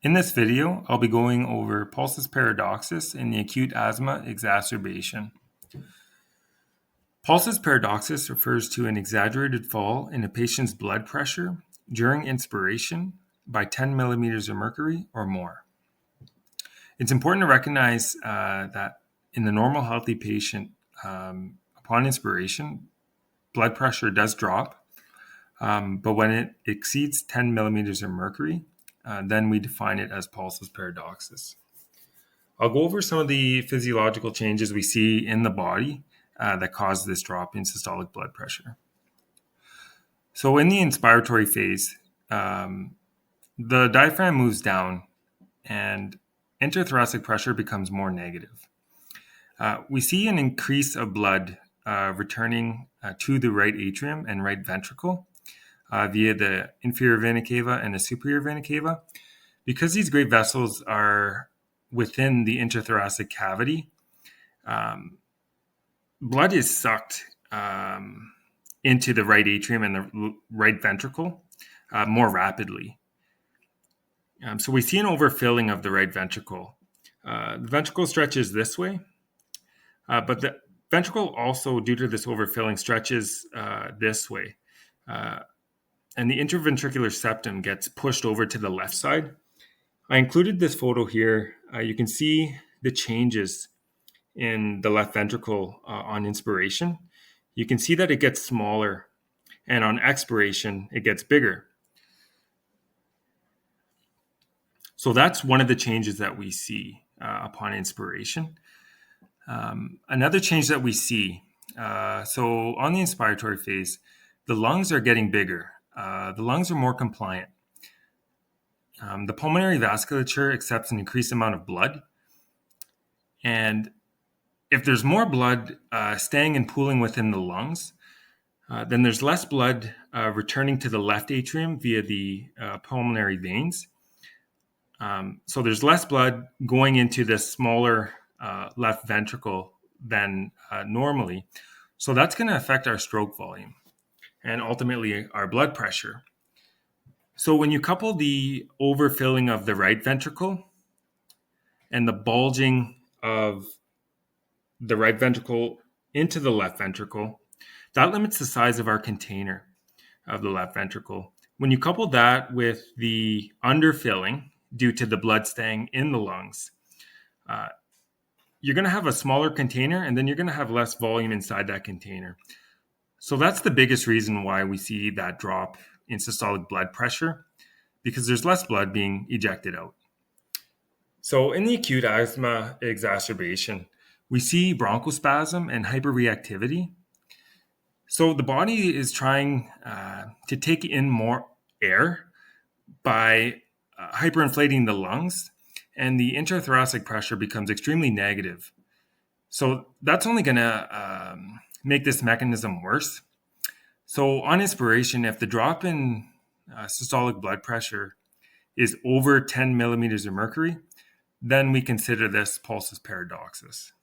In this video, I'll be going over pulsus paradoxus in the acute asthma exacerbation. Pulsus paradoxus refers to an exaggerated fall in a patient's blood pressure during inspiration by 10 millimeters of mercury or more. It's important to recognize that in the normal healthy patient, upon inspiration, blood pressure does drop, but when it exceeds 10 millimeters of mercury, then we define it as pulsus paradoxus. I'll go over some of the physiological changes we see in the body that cause this drop in systolic blood pressure. So in the inspiratory phase, the diaphragm moves down and interthoracic pressure becomes more negative. We see an increase of blood returning to the right atrium and right ventricle via the inferior vena cava and the superior vena cava. Because these great vessels are within the interthoracic cavity, blood is sucked into the right atrium and the right ventricle more rapidly. So we see an overfilling of the right ventricle. The ventricle stretches this way, but the ventricle also, due to this overfilling, stretches this way. And the interventricular septum gets pushed over to the left side. I included this photo here. You can see the changes in the left ventricle on inspiration. You can see that it gets smaller, and on expiration, it gets bigger. So that's one of the changes that we see upon inspiration. Another change that we see, so on the inspiratory phase, the lungs are getting bigger. The lungs are more compliant. The pulmonary vasculature accepts an increased amount of blood. And if there's more blood staying and pooling within the lungs, then there's less blood returning to the left atrium via the pulmonary veins. So there's less blood going into the smaller left ventricle than normally. So that's going to affect our stroke volume and ultimately our blood pressure. So when you couple the overfilling of the right ventricle and the bulging of the right ventricle into the left ventricle, that limits the size of our container of the left ventricle. When you couple that with the underfilling due to the blood staying in the lungs, you're going to have a smaller container, and then you're going to have less volume inside that container. So that's the biggest reason why we see that drop in systolic blood pressure, because there's less blood being ejected out. So in the acute asthma exacerbation, we see bronchospasm and hyperreactivity. So the body is trying to take in more air by hyperinflating the lungs, and the interthoracic pressure becomes extremely negative. So that's only going to make this mechanism worse. So on inspiration, if the drop in systolic blood pressure is over 10 millimeters of mercury, then we consider this pulsus paradoxus.